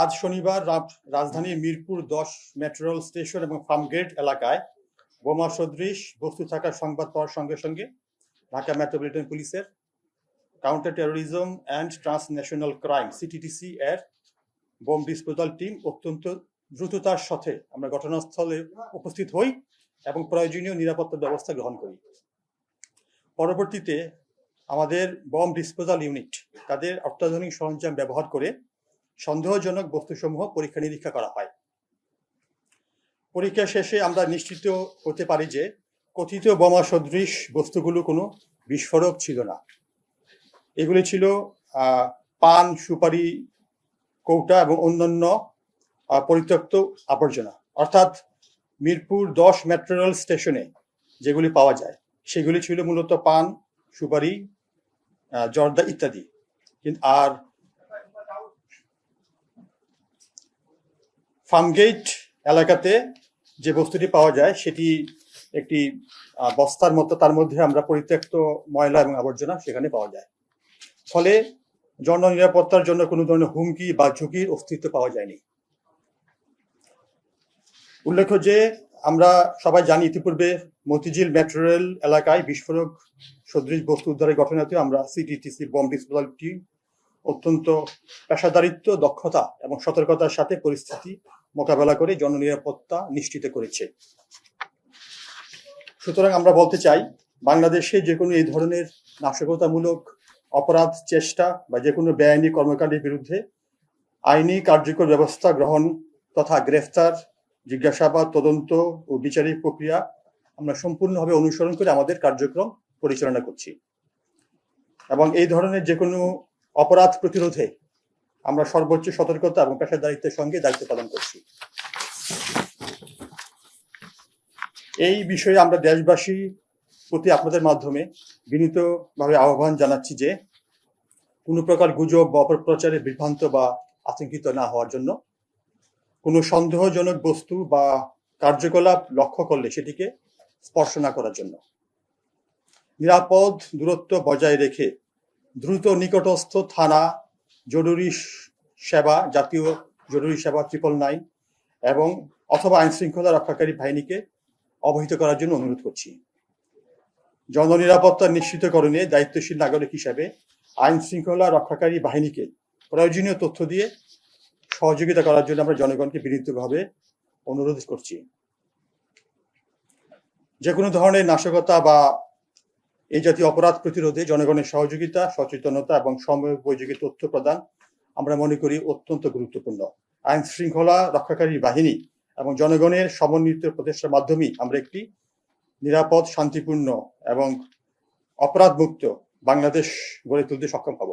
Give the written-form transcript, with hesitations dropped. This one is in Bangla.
আজ শনিবার রাজধানীর মিরপুর 10 মেট্রো রেল স্টেশন এবং ফার্মগেট এলাকায় বোমা সদৃশ বস্তু থাকার সংবাদ পাওয়ার সঙ্গে সঙ্গে ঢাকা মেট্রোপলিটন পুলিশের counter terrorism and transnational crime CTTC এর বোম ডিসপোজাল টিম অত্যন্ত দ্রুততার সাথে আমরা ঘটনাস্থলে উপস্থিত হই এবং প্রয়োজনীয় নিরাপত্তা ব্যবস্থা গ্রহণ করি। পরবর্তীতে আমাদের বম ডিসপোজাল ইউনিট তাদের অত্যাধুনিক সরঞ্জাম ব্যবহার করে সন্দেহজনক বস্তুসমূহ পরীক্ষা নিরীক্ষা করা হয়। পরীক্ষা শেষে আমরা নিশ্চিত হতে পারি যে কথিত বোমা সদৃশ বস্তুগুলো কোনো বিস্ফোরক ছিল না। এগুলি ছিল পান, সুপারি, কৌটা এবং অন্যান্য পরিত্যক্ত আবর্জনা। অর্থাৎ মিরপুর 10 মেট্রো রেল স্টেশনে যেগুলি পাওয়া যায় সেগুলি ছিল মূলত পান, সুপারি, জর্দা ইত্যাদি। আর ফার্মগেট এলাকাতে যে বস্তুটি পাওয়া যায় সেটি একটি বস্তার মতো, তার মধ্যে আমরা পরিত্যক্ত ময়লা এবং আবর্জনা সেখানে পাওয়া যায়। ফলে জননিরাপত্তার জন্য কোনো ধরনের হুমকি বা ঝুঁকির অস্তিত্ব পাওয়া যায়নি। উল্লেখ্য যে আমরা সবাই জানি ইতিপূর্বে মতিঝিল মেট্রো রেল এলাকায় বিস্ফোরক সদৃশ বস্তু উদ্ধারের ঘটনাতেও আমরা সিটিটিসি বম ডিসপোজাল টিম অত্যন্ত পেশাদারিত্ব, দক্ষতা এবং সতর্কতার সাথে পরিস্থিতি মোকাবেলা করে জননিরাপত্তা নিশ্চিত করেছে। সুতরাং আমরা বলতে চাই, বাংলাদেশে যে কোনো এই ধরনের নাশকতামূলক অপরাধ চেষ্টা বা যে কোনো বেআইনি কর্মকাণ্ডের বিরুদ্ধে আইনি কার্যকর ব্যবস্থা গ্রহণ তথা গ্রেফতার, জিজ্ঞাসাবাদ, তদন্ত ও বিচারিক প্রক্রিয়া আমরা সম্পূর্ণভাবে অনুসরণ করে আমাদের কার্যক্রম পরিচালনা করছি এবং এই ধরনের যে কোনো অপরাধ প্রতিরোধে আমরা সর্বোচ্চ সতর্কতা এবং পেশাদারিত্বের সঙ্গে দায়িত্ব পালন করছি। এই বিষয়ে আমরা দেশবাসী প্রতি আপনাদের মাধ্যমে বিনীতভাবে আহ্বান জানাচ্ছি যে কোনো প্রকার গুজব বা অপপ্রচারে বিভ্রান্ত বা আতঙ্কিত না হওয়ার জন্য, কোনো সন্দেহজনক বস্তু বা কার্যকলাপ লক্ষ্য করলে সেটিকে স্পর্শ না করার জন্য, নিরাপদ দূরত্ব বজায় রেখে দ্রুত নিকটস্থ থানা, জরুরি সেবা, জাতীয় জরুরি সেবা 999 এবং অথবা আইন শৃঙ্খলা রক্ষাকারী বাহিনীকে অবহিত করার জন্য অনুরোধ করছি। জননিরাপত্তা নিশ্চিতকরণে দায়িত্বশীল নাগরিক হিসাবে আইন শৃঙ্খলা রক্ষাকারী বাহিনীকে প্রয়োজনীয় তথ্য দিয়ে সহযোগিতা করার জন্য আমরা জনগণকে বিনীতভাবে অনুরোধ করছি। যে কোনো ধরনের নাশকতা বা এই জাতীয় অপরাধ প্রতিরোধে জনগণের সহযোগিতা, সচেতনতা এবং সময়োপযোগী তথ্য প্রদান আমরা মনে করি অত্যন্ত গুরুত্বপূর্ণ। আইন শৃঙ্খলা রক্ষাকারী বাহিনী এবং জনগণের সমন্বিত প্রচেষ্টার মাধ্যমেই আমরা একটি নিরাপদ, শান্তিপূর্ণ এবং অপরাধমুক্ত বাংলাদেশ গড়ে তুলতে সক্ষম হব।